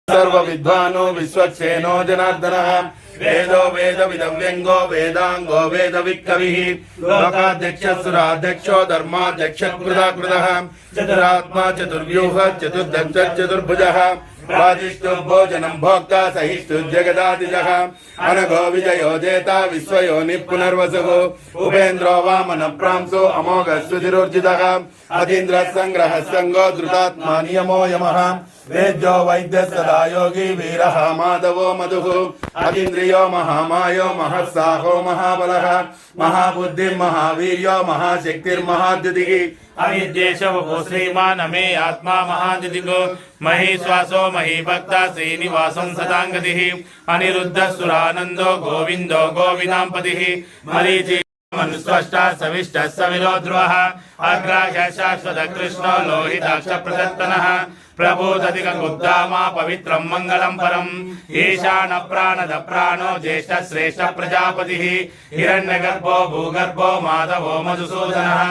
सर्व विद्वानो विश्वक्षेनो जनार्दनः वेदो वेद विदव्यंगो वेदांगो वेद विकविः लोकाध्यक्षः सुराध्यक्षो धर्माध्यक्षः कृतः चतुरात्मा चतुर्व्यूह चतुर्दंश चतुर्भुजः राजिष्ठु भोजनं भोक्ता सहिष्णु जगदादिजः अनघो विजयो जेता विश्वयोनिः पुनर्वसुः उपेन्द्रो वामन प्रांसो अमोघः सुधिरोर्जितः अतीन्द्रः संग्रहः संगो धृतात्मा नियमो यमः वेद्यो वैद्य सदा योगी वीरः माधवो मधुः अतीन्द्रियो महामायो महत्साहो महाबलः महाबुद्धिः महावीर्यो महाशक्तिर्महाद्युतिः अविद्येशवो श्रीमान मे आत्मा महादितिको मही श्वासो मही भक्ता श्रीनिवासं सदांगतिः अनिरुद्धः सुरानंदो गोविंदो गोविदांपतिः मरीचि मनुष्वष्टा सविष्टः सविरो ध्रुवः अग्राह्य शाश्वत कृष्णो लोहिताक्ष प्रदत्तनः प्रबोधतिकगुप्तामा पवित्रं मंगलं परम् ईशान प्राणद प्राणो ज्येष्ठ श्रेष्ठ प्रजापतिः हिरण्यगर्भो भूगर्भो माधवो मधुसूदनः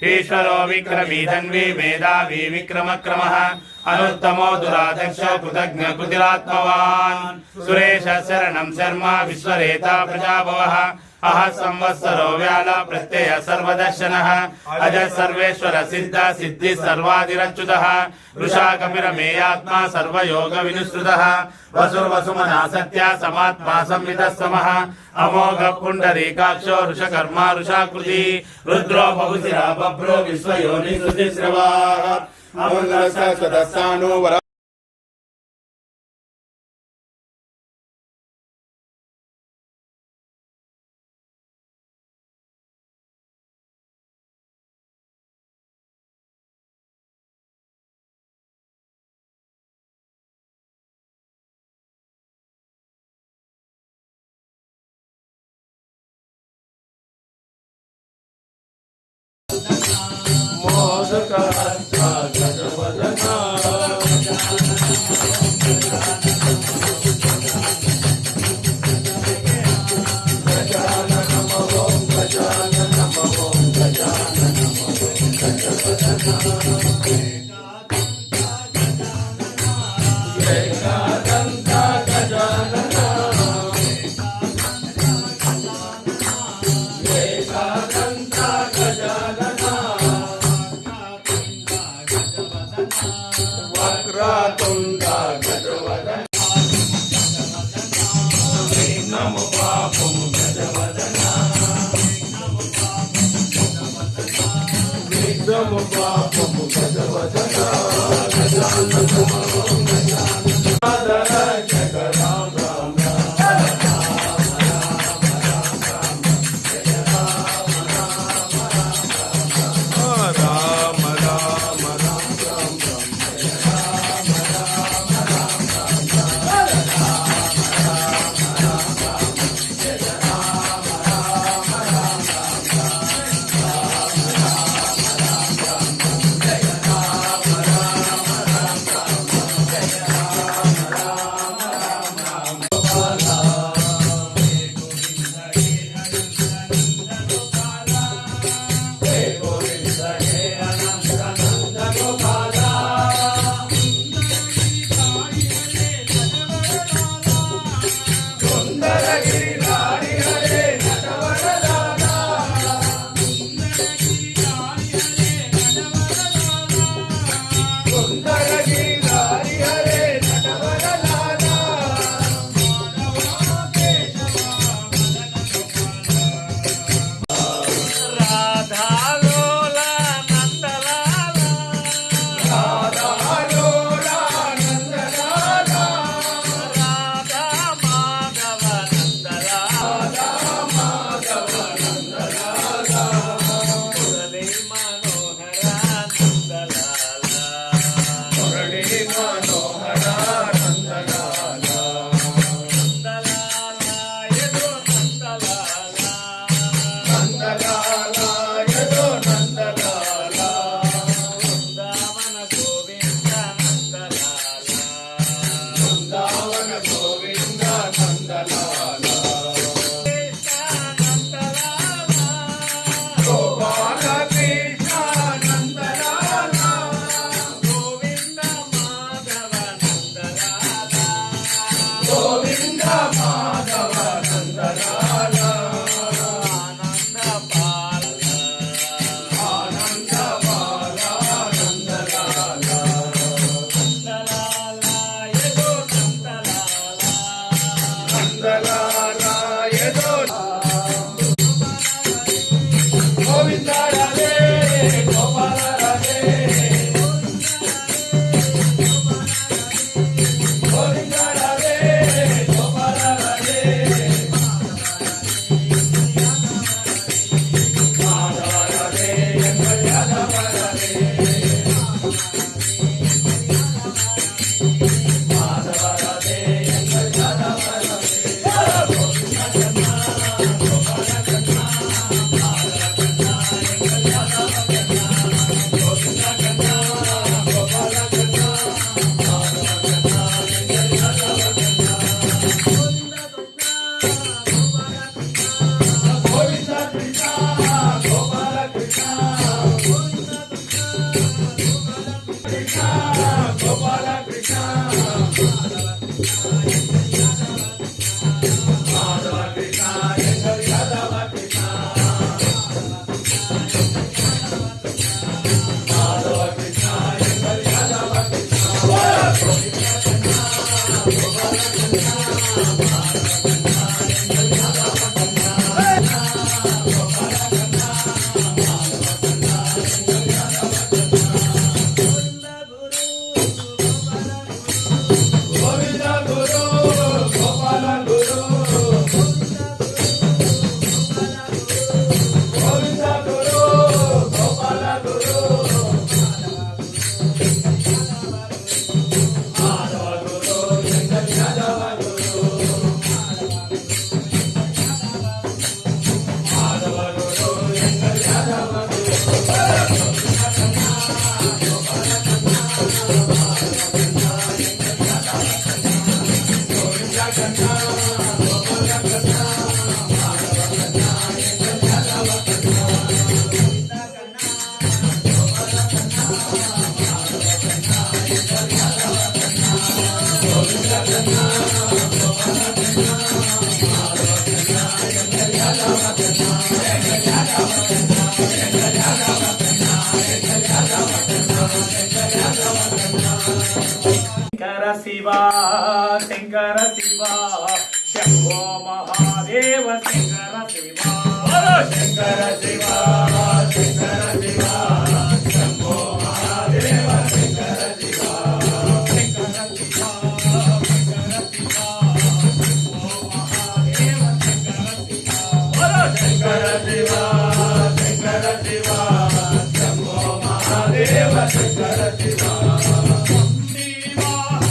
ईश्वरो विक्रमी धन्वी मेधावी विक्रमक्रमः अनुत्तमो दुराध्यक्षो कृतज्ञ कृतिरात्मवान् सुरेश शरणं शर्मा विश्वरेता प्रजाभवः अह संवत्सरो व्याल प्रत्यय सर्वदर्शनः अज सर्वेश्वर सिद्ध सिद्धि सर्वादिरच्युतः वृषा कपिर मेयात्मा सर्वयोग विनुसृतः वसुर्वसुमना सत्या समात्मा संवितः समः अमोघ पुंडरीकाक्षो ऋषकर्मा ऋषाकृति रुद्रो बहुशिरा बभ्रो विश्वयोनि श्रुतिस्रवाः अमङ्गल शाश्वत सानुवर गजवदना శంకర శివ శంకర శివ శంభో మహాదేవ శంకర శివ శంకర శివ శంకర శివ శంభో మహాదేవ శంకర శివ శంకర శివ శంకర శివ శంభో మహాదేవ శంకర శివ శంకర శివ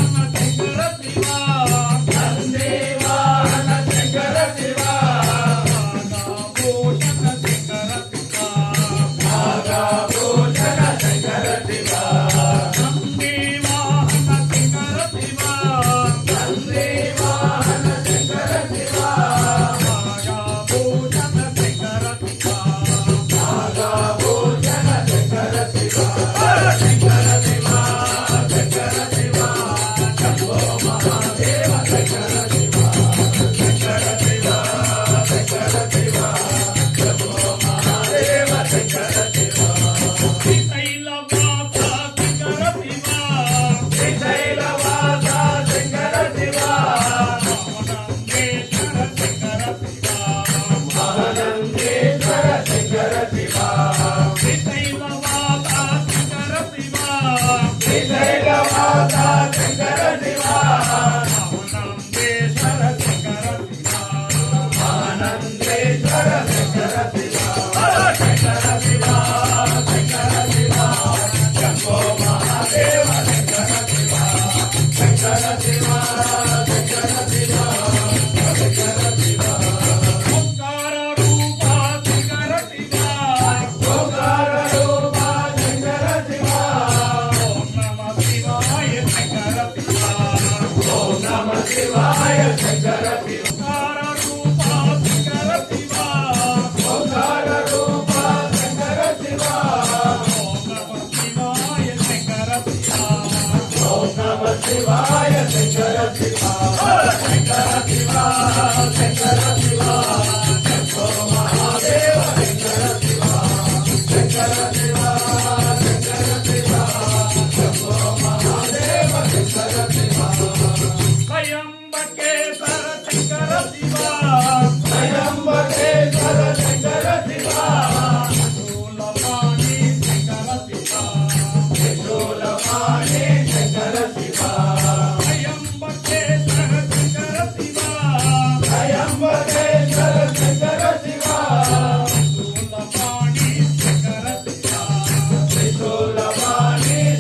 శంకర శివ శంభో మహాదేవ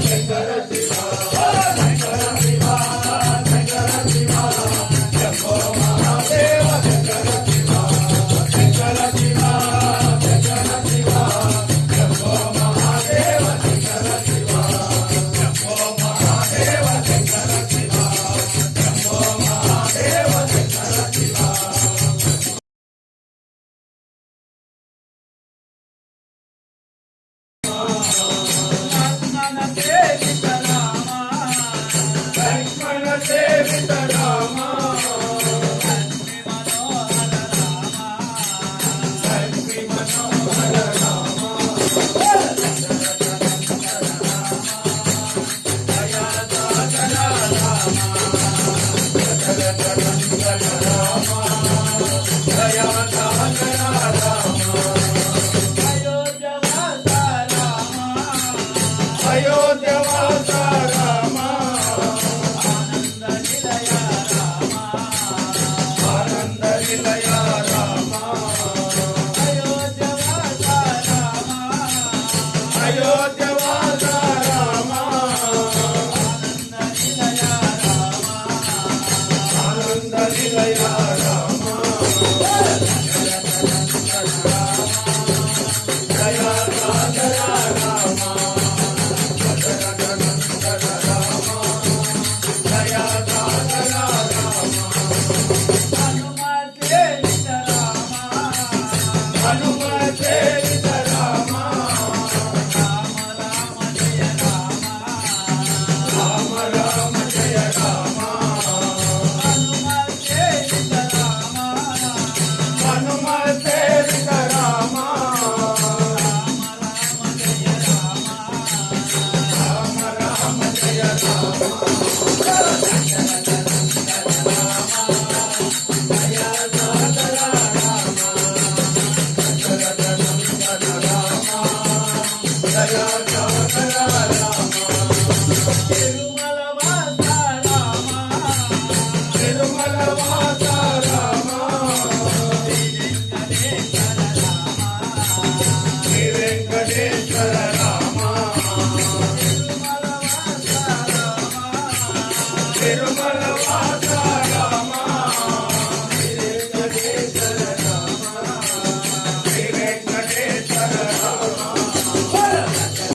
శంకర శివ अयोध्यावासा रामा आनंद निलया తిరుమల వాస రామ శ్రీ వెంకటేశ్వర